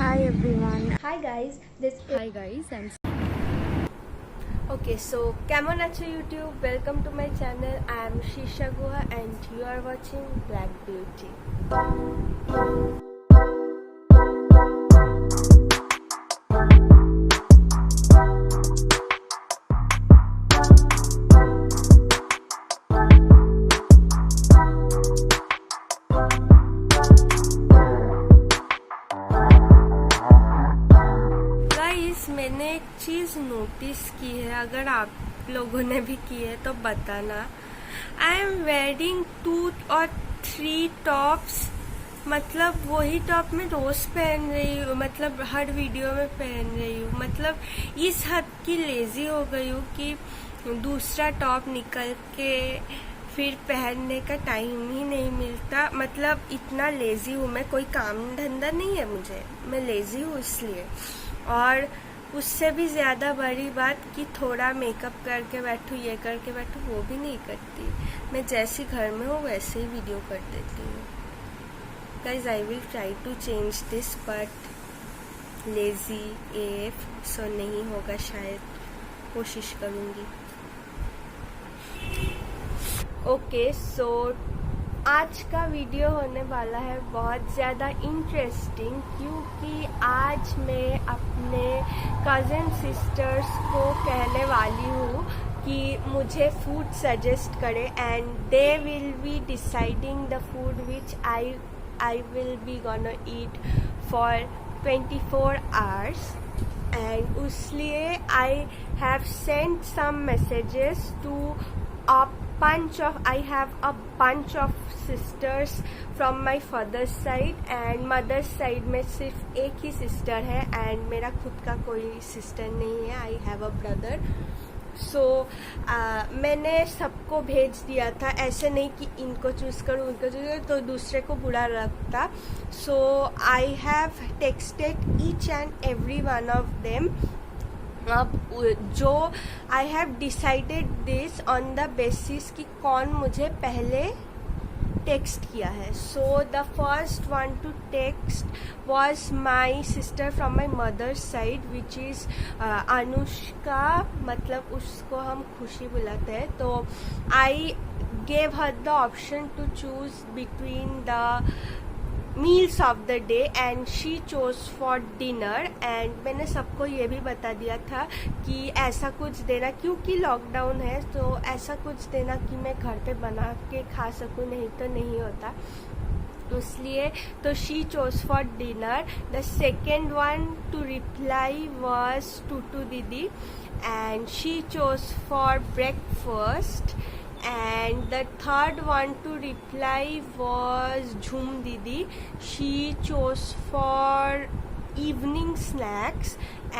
Hi everyone. Hi guys, this is Hi guys, I'm okay. So, কেমন আছো YouTube? Welcome to my channel. I am Shisha Guha and you are watching Black Beauty. मैंने एक चीज़ notice की है, अगर आप लोगों ने भी की है तो बताना। आई एम वेयरिंग 2 और 3 टॉप्स, मतलब वही टॉप मैं रोज पहन रही हूँ, मतलब हर वीडियो में पहन रही हूँ। मतलब इस हद की लेजी हो गई हूँ कि दूसरा टॉप निकल के फिर पहनने का टाइम ही नहीं मिलता। मतलब इतना लेजी हूँ मैं, कोई काम धंधा नहीं है मुझे, मैं लेजी हूँ इसलिए। और उससे भी ज़्यादा बड़ी बात कि थोड़ा मेकअप करके बैठूँ, ये करके बैठूँ, वो भी नहीं करती। मैं जैसी घर में हूँ वैसे ही वीडियो कर देती हूँ। Guys, I will try to change this but lazy F so नहीं होगा शायद, कोशिश करूँगी। ओके, सो आज का वीडियो होने वाला है बहुत ज़्यादा इंटरेस्टिंग, क्योंकि आज मैं अपने कज़न सिस्टर्स को कहने वाली हूँ कि मुझे फूड सजेस्ट करें and they will be deciding the food which I will be gonna eat for 24 hours. And उसलिए I have sent some messages to I have a bunch of sisters from my father's side and mother's side में सिर्फ एक ही sister है and मेरा खुद का कोई sister नहीं है। I have a brother. So मैंने सबको भेज दिया था, ऐसे नहीं कि इनको चूज़ करूँ उनको चूज़ करूँ तो दूसरे को बुरा लगता। So I have texted each and every one of them. अब जो I have decided this on the basis कि कौन मुझे पहले टेक्स्ट किया है। So the first one to text was my sister from my mother's side which is Anushka, मतलब उसको हम खुशी बुलाते हैं। तो I gave her the option to choose between the meals of the day and she chose for dinner. And मैंने सबको ये भी बता दिया था कि ऐसा कुछ देना, क्योंकि लॉकडाउन है तो ऐसा कुछ देना कि मैं घर पे बना के खा सकूँ, नहीं तो नहीं होता, इसलिए। तो she chose for dinner. The second one to reply was Tutu दीदी and she chose for breakfast. And the third one to reply was Jhum Didi. She chose for evening snacks.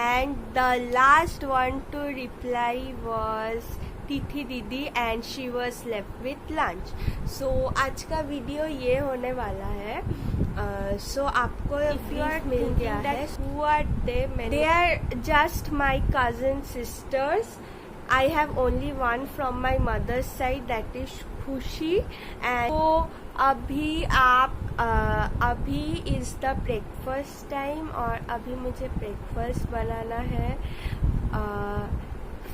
And the last one to reply was Tithi Didi and she was left with lunch. So आज का video ये होने वाला है। So आपको brief मिल गया है। Who are they? They are just my cousin sisters. I have only one from my mother's side, that is खुशी। एंड तो अभी इज द ब्रेकफास्ट टाइम और अभी मुझे ब्रेकफास्ट बनाना है।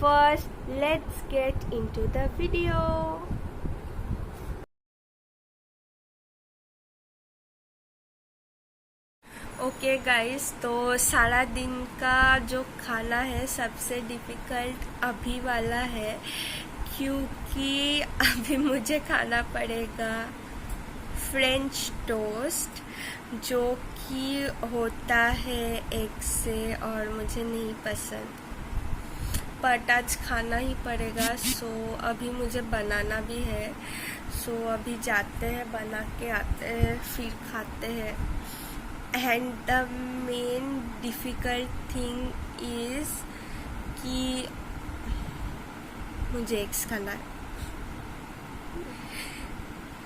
First let's get into the video. Okay guys, तो सारा दिन का जो खाना है सबसे डिफ़िकल्ट अभी वाला है, क्योंकि अभी मुझे खाना पड़ेगा फ्रेंच टोस्ट, जो कि होता है एग से और मुझे नहीं पसंद, बट आज खाना ही पड़ेगा। सो अभी मुझे बनाना भी है। सो अभी जाते हैं, बना के आते हैं, फिर खाते हैं। And the main difficult thing is कि मुझे एग्स खाना है।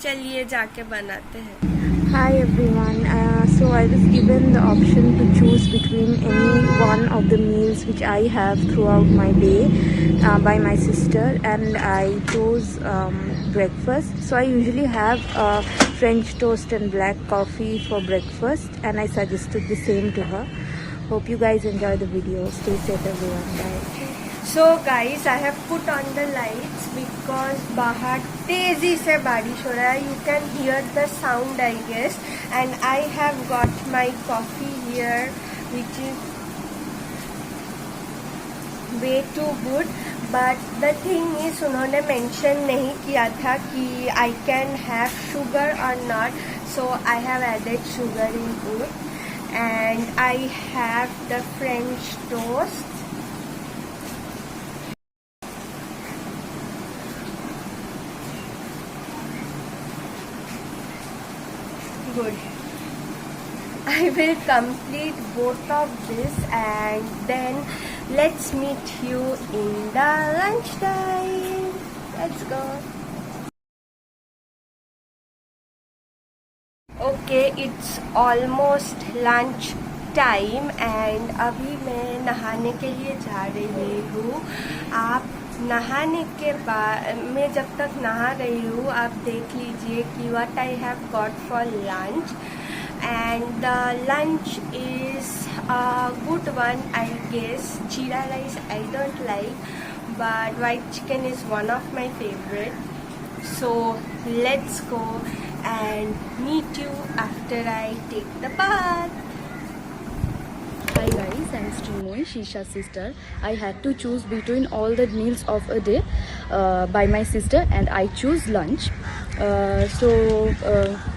चलिए जाके बनाते हैं। Hi everyone. So I was given the option to choose between any one of the meals which I have throughout my day by my sister, and I chose breakfast. So I usually have French toast and black coffee for breakfast, and I suggested the same to her. Hope you guys enjoy the video. Stay safe everyone. Bye. So guys, I have put on the lights because बाहर तेजी से बारिश हो रहा है. You can hear the sound, I guess. And I have got my coffee here, which is way too good. But the thing is, उन्होंने mention नहीं किया था कि I can have sugar or not. So I have added sugar in it. And I have the French toast. Good. I will complete both of this and then let's meet you in the lunchtime. Let's go. Okay, it's almost lunch time and अभी मैं नहाने के लिए जा रही हूँ. आप नहाने के बाद मैं जब तक नहा रही हूँ आप देख लीजिए कि what I have got for lunch, and the lunch is a good one, I guess. Jeera rice I don't like, but white chicken is one of my favorite. So let's go and meet you after I take the bath. Hi guys, I'm Srimoy, Shisha's sister. I had to choose between all the meals of a day by my sister, and I choose lunch.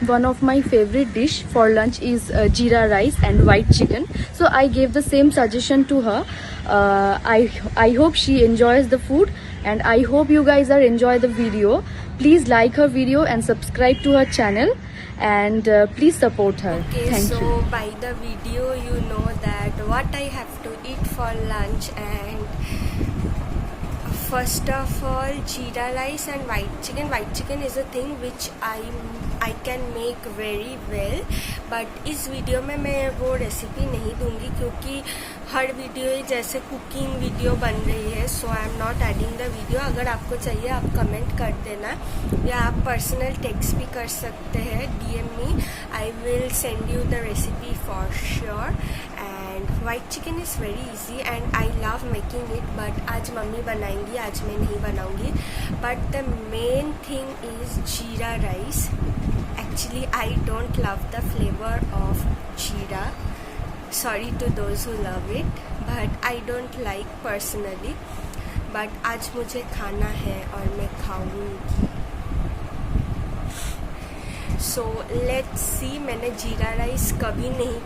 One of my favorite dish for lunch is jeera rice and white chicken. So I gave the same suggestion to her. I hope she enjoys the food, and I hope you guys are enjoy the video. Please like her video and subscribe to her channel, and please support her. Okay, Thank so you. by the video you know that what I have to eat for lunch, and first of all jeera rice and white chicken. White chicken is a thing which I can make very well, but इस video में मैं वो recipe नहीं दूंगी क्योंकि हर video ही जैसे cooking video बन रही है. So I am not adding the video. अगर आपको चाहिए आप कमेंट कर देना या आप पर्सनल टेक्स्ट भी कर सकते हैं, DM me. I will send you the recipe for sure. And white chicken is very easy and I love making it, but आज मम्मी बनाएंगी, आज मैं नहीं बनाऊंगी. But the main thing is जीरा rice. Actually, I don't love the flavor of jeera. Sorry to those who love it, but I don't like personally. But आज मुझे खाना है और मैं खाऊंगी. So let's see. मैंने जीरा राइस कभी नहीं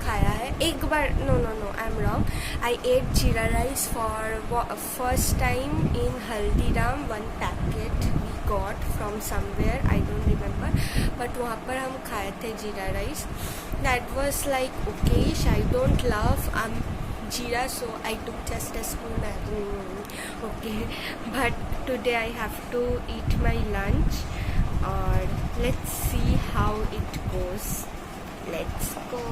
खाया है. एक बार no, I'm wrong. I ate jeera rice for first time in Haldiram. One packet we got from somewhere, I don't remember. But वहाँ पर हम खाए थे जीरा rice. That was like okayish. I don't love jeera, so I took just a spoon and okay. But today I have to eat my lunch. Or let's see how it goes. Let's go.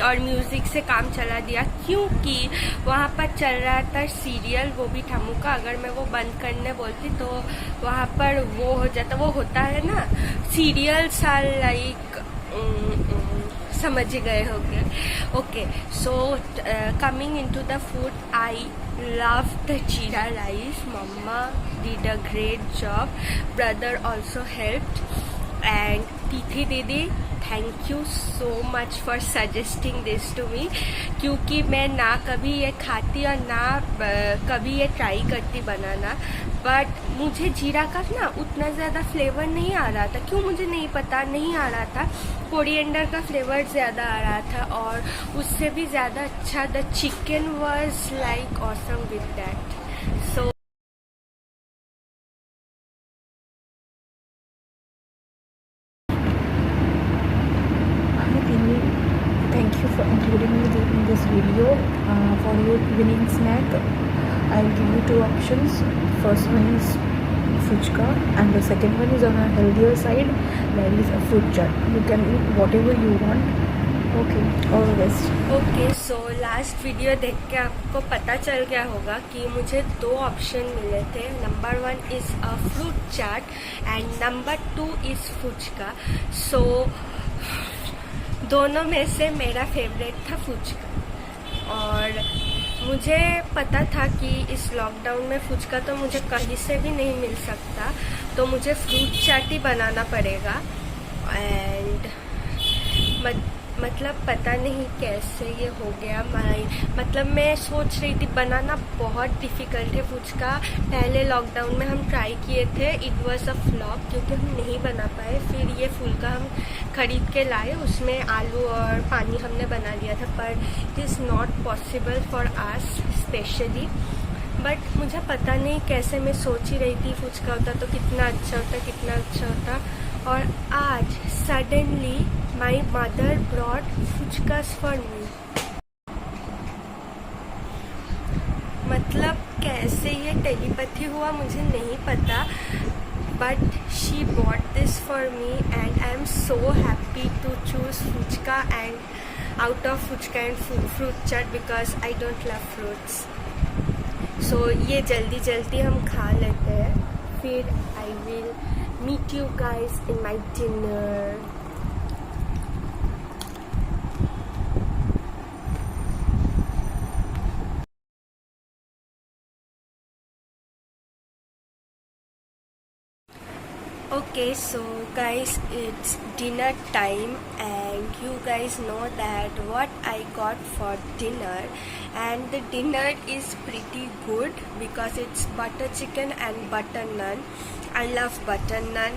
और music से काम चला दिया क्योंकि वहाँ पर चल रहा था सीरियल, वो भी ठमुका. अगर मैं वो बंद करने बोलती तो वहाँ पर वो हो जाता. वो होता है ना सीरियल सा, लाइक समझ गए होंगे. Okay, so coming into the food, I love the jeera rice. Mama did a great job. Brother also helped. And Tithi Didi, thank you so much for suggesting this to me. क्योंकि मैं ना कभी ये खाती और ना कभी ये ट्राई करती बनाना. बट मुझे जीरा का ना उतना ज़्यादा फ्लेवर नहीं आ रहा था. क्यों मुझे नहीं पता, नहीं आ रहा था. कोरिएंडर का फ्लेवर ज़्यादा आ रहा था और उससे भी ज़्यादा अच्छा the chicken was like awesome with that. So options. First one is fuchka and the second one is on a healthier side. There is a fruit chaat. You can eat whatever you want. Okay, all the best. Okay, so last video देख के आपको पता चल गया होगा कि मुझे 2 option मिले थे. Number 1 is a fruit chaat and number 2 is fuchka. So दोनों में से मेरा फेवरेट था फुचका. और मुझे पता था कि इस लॉकडाउन में फुचका तो मुझे कहीं से भी नहीं मिल सकता, तो मुझे फ्रूट चाट ही बनाना पड़ेगा. एंड मतलब पता नहीं कैसे ये हो गया. मतलब मैं सोच रही थी, बनाना बहुत डिफ़िकल्ट है फुचका. पहले लॉकडाउन में हम ट्राई किए थे, इट वाज अ फ्लॉप क्योंकि हम नहीं बना पाए. फिर ये फुलका हम खरीद के लाए, उसमें आलू और पानी हमने बना लिया था, पर it is not possible for us specially. But मुझे पता नहीं कैसे, मैं सोच ही रही थी फुचका होता तो कितना अच्छा होता, कितना अच्छा होता. और आज suddenly my mother brought fuchkas for me. मतलब कैसे ये टेलीपैथी हुआ मुझे नहीं पता, but she bought this for me and I am so happy to choose fuchka and out of fuchka and fruit chaat because I don't love fruits. So ये जल्दी जल्दी हम खा लेते हैं, फिर I will meet you guys in my dinner. Okay, so guys, it's dinner time and you guys know that what I got for dinner, and the dinner is pretty good because it's butter chicken and butter naan. I love butter naan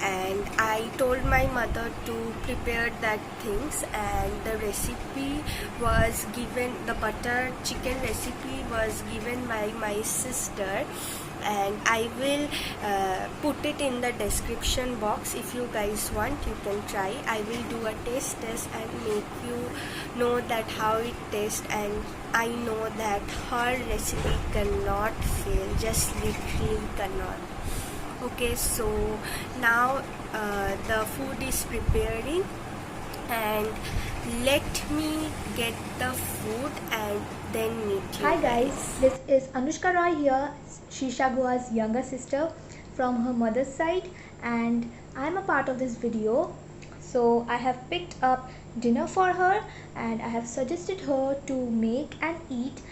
and I told my mother to prepare that things, and the recipe was given, the butter chicken recipe was given by my sister, and I will put it in the description box. If you guys want, you can try. I will do a taste test and make you know that how it tastes, and I know that her recipe cannot fail, just literally cannot. Okay, so now the food is preparing and let me get the food and then meet you. Hi guys, this is Anushka Roy here, Shisha Gua's younger sister from her mother's side, and I'm a part of this video. So I have picked up dinner for her and I have suggested her to make and eat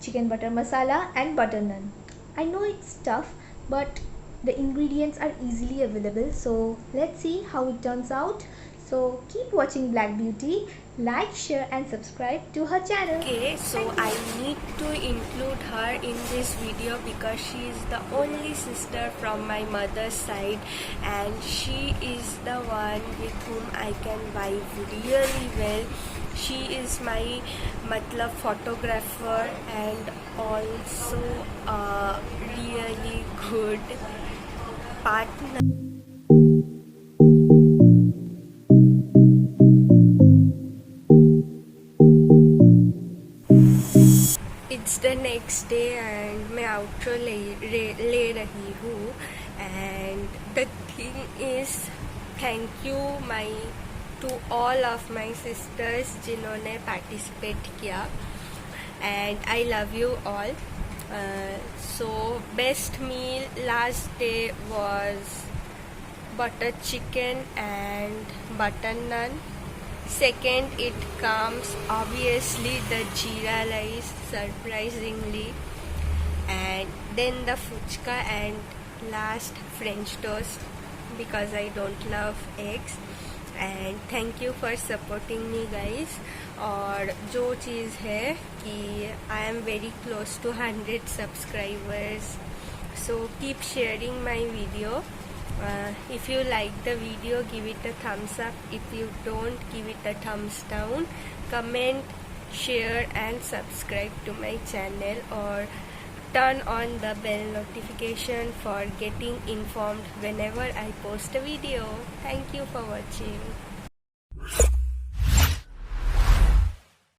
chicken butter masala and butter naan. I know it's tough, but the ingredients are easily available, so let's see how it turns out. So keep watching Black Beauty, like, share and subscribe to her channel. Okay, so I need to include her in this video because she is the only sister from my mother's side, and she is the one with whom I can vibe really well. She is my photographer and also a really good partner. It's the next day and मैं outro ले रही हूँ, and the thing is thank you to all of my sisters जिन्होंने participate किया, and I love you all. So best meal last day was butter chicken and butter naan. Second, it comes obviously the jeera rice, surprisingly, and then the fuchka, and last French toast because I don't love eggs. And thank you for supporting me guys. और जो चीज़ है कि I am very close to 100 subscribers, so keep sharing my video. If you like the video, give it a thumbs up. If you don't, give it a thumbs down. Comment, share and subscribe to my channel, or turn on the bell notification for getting informed whenever I post a video. Thank you for watching.